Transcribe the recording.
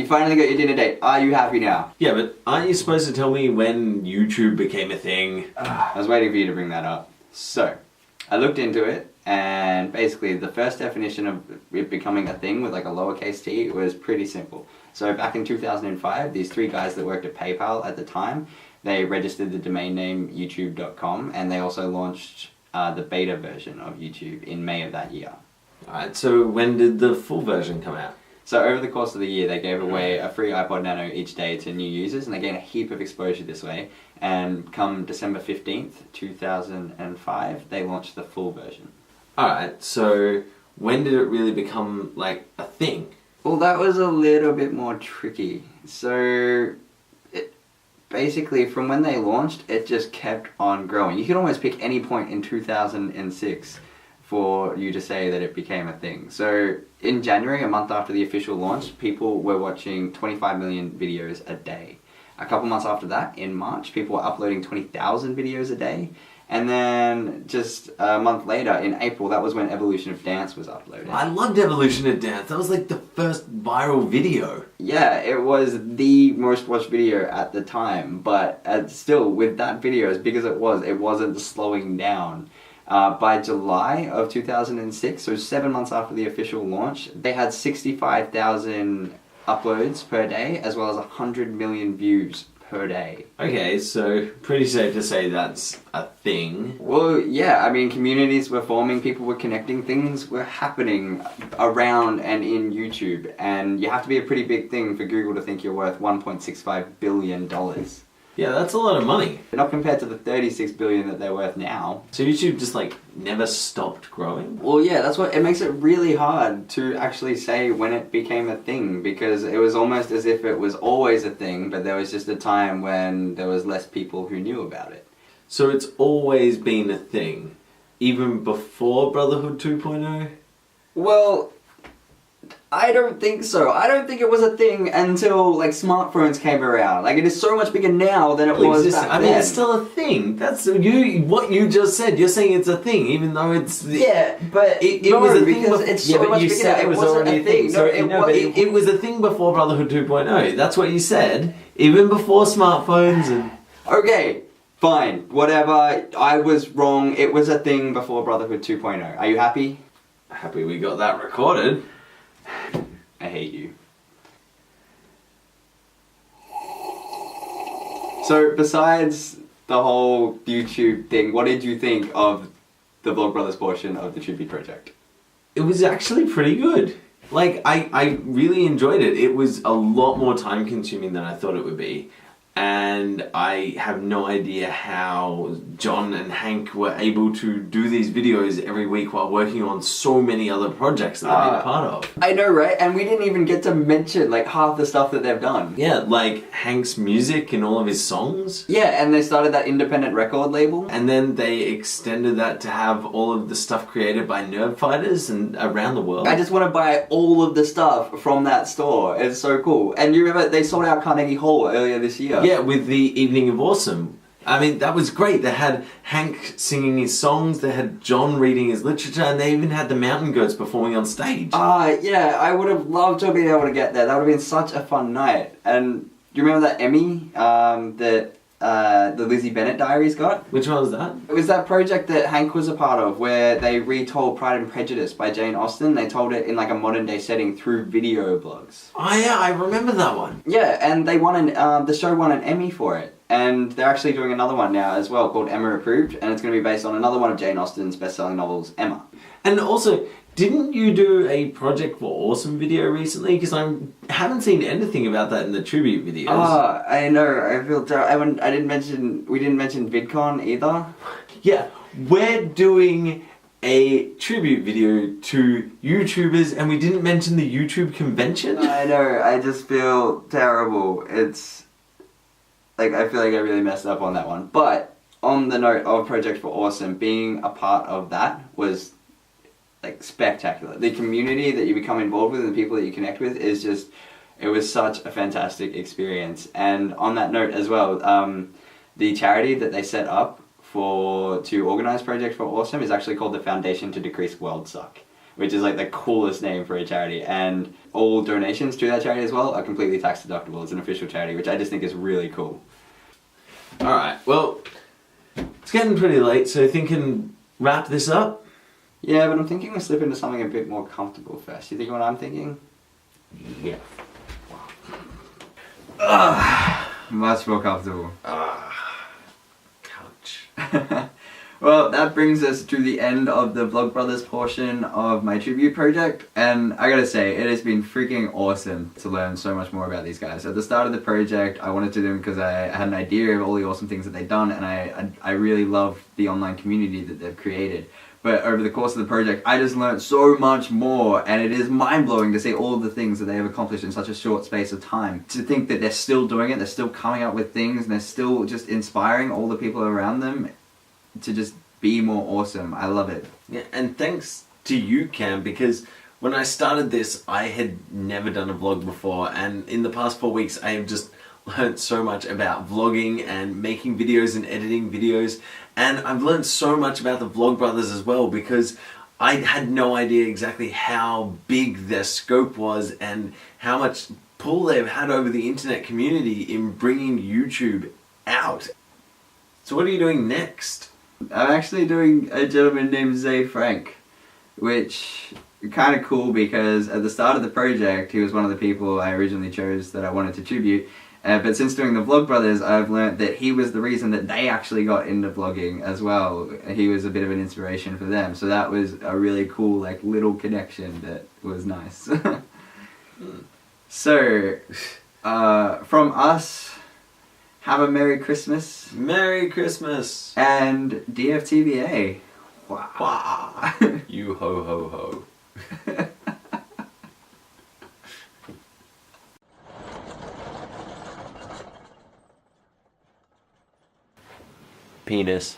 you finally got your dinner date. Are you happy now? Yeah, but aren't you supposed to tell me when YouTube became a thing? I was waiting for you to bring that up. So, I looked into it, and basically the first definition of it becoming a thing with like a lowercase t was pretty simple. So back in 2005, these three guys that worked at PayPal at the time, they registered the domain name youtube.com, and they also launched the beta version of YouTube in May of that year. Alright, so when did the full version come out? So over the course of the year, they gave away a free iPod Nano each day to new users, and they gained a heap of exposure this way. And come December 15th, 2005, they launched the full version. Alright, so when did it really become like a thing? Well, that was a little bit more tricky. So, basically, from when they launched, it just kept on growing. You could almost pick any point in 2006 for you to say that it became a thing. So, in January, a month after the official launch, people were watching 25 million videos a day. A couple months after that, in March, people were uploading 20,000 videos a day. And then just a month later, in April, that was when Evolution of Dance was uploaded. I loved Evolution of Dance. That was like the first viral video. Yeah, it was the most watched video at the time, but still, with that video, as big as it wasn't slowing down. By July of 2006, so 7 months after the official launch, they had 65,000 uploads per day, as well as 100 million views per day. Okay, so pretty safe to say that's a thing. Well, yeah, I mean, communities were forming, people were connecting, things were happening around and in YouTube, and you have to be a pretty big thing for Google to think you're worth $1.65 billion. Yeah, that's a lot of money. Not compared to the $36 billion that they're worth now. So YouTube just like never stopped growing? Well, yeah, that's what it makes it really hard to actually say when it became a thing, because it was almost as if it was always a thing, but there was just a time when there was less people who knew about it. So it's always been a thing, even before Brotherhood 2.0? Well, I don't think so. I don't think it was a thing until like smartphones came around. Like, it is so much bigger now than it was back then. I mean, it's still a thing. That's what you just said. You're saying it's a thing, even though it's... Yeah, but it was a thing because it's so much bigger now. It was already a thing. So it was a thing before Brotherhood 2.0. That's what you said, even before smartphones and... Okay, fine, whatever. I was wrong. It was a thing before Brotherhood 2.0. Are you happy? Happy we got that recorded. I hate you. So, besides the whole YouTube thing, what did you think of the Vlogbrothers portion of the tribute project? It was actually pretty good. Like, I really enjoyed it. It was a lot more time consuming than I thought it would be. And I have no idea how John and Hank were able to do these videos every week while working on so many other projects that they've been part of. I know, right? And we didn't even get to mention like half the stuff that they've done. Yeah, like Hank's music and all of his songs. Yeah, and they started that independent record label. And then they extended that to have all of the stuff created by Nerd Fighters and around the world. I just want to buy all of the stuff from that store. It's so cool. And you remember they sold out Carnegie Hall earlier this year. Yeah, with the Evening of Awesome. I mean, that was great. They had Hank singing his songs, they had John reading his literature, and they even had the Mountain Goats performing on stage. Yeah, I would have loved to have been able to get there. That would have been such a fun night. And do you remember that Emmy that the Lizzie Bennett Diaries got? Which one was that? It was that project that Hank was a part of where they retold Pride and Prejudice by Jane Austen. They told it in like a modern day setting through video blogs. Oh yeah, I remember that one. Yeah, and they won the show won an Emmy for it. And they're actually doing another one now as well called Emma Approved, and it's going to be based on another one of Jane Austen's best-selling novels, Emma. And also, didn't you do a Project for Awesome video recently? Because I haven't seen anything about that in the tribute videos. Oh, I know. I feel terrible. We didn't mention VidCon either. Yeah, we're doing a tribute video to YouTubers, and we didn't mention the YouTube convention. I know. I just feel terrible. It's like I feel like I really messed up on that one. But on the note of Project for Awesome, being a part of that was like spectacular. The community that you become involved with and the people that you connect with is just, it was such a fantastic experience. And on that note as well, the charity that they set up to organize Project for Awesome is actually called the Foundation to Decrease World Suck. which is like the coolest name for a charity. And all donations to that charity as well are completely tax deductible. It's an official charity, which I just think is really cool. Alright, well, it's getting pretty late, so thinking wrap this up? Yeah, but I'm thinking we'll slip into something a bit more comfortable first. You think what I'm thinking? Yeah. Much more comfortable. Couch. Well, that brings us to the end of the Vlogbrothers portion of my tribute project, and I gotta say, it has been freaking awesome to learn so much more about these guys. At the start of the project, I wanted to do them because I had an idea of all the awesome things that they've done, and I really love the online community that they've created. But over the course of the project, I just learned so much more, and it is mind-blowing to see all of the things that they have accomplished in such a short space of time. To think that they're still doing it, they're still coming up with things, and they're still just inspiring all the people around them to just be more awesome. I love it. Yeah, and thanks to you, Cam, because when I started this, I had never done a vlog before, and in the past 4 weeks, I have just learned so much about vlogging and making videos and editing videos, and I've learned so much about the Vlogbrothers as well, because I had no idea exactly how big their scope was and how much pull they've had over the internet community in bringing YouTube out. So what are you doing next? I'm actually doing a gentleman named Zay Frank, which is kind of cool because at the start of the project, he was one of the people I originally chose that I wanted to tribute. But since doing the Vlogbrothers, I've learnt that he was the reason that they actually got into vlogging as well. He was a bit of an inspiration for them. So that was a really cool, like, little connection that was nice. So, from us, have a Merry Christmas. Merry Christmas! And DFTBA. Wow. Wow. You ho ho ho. Penis.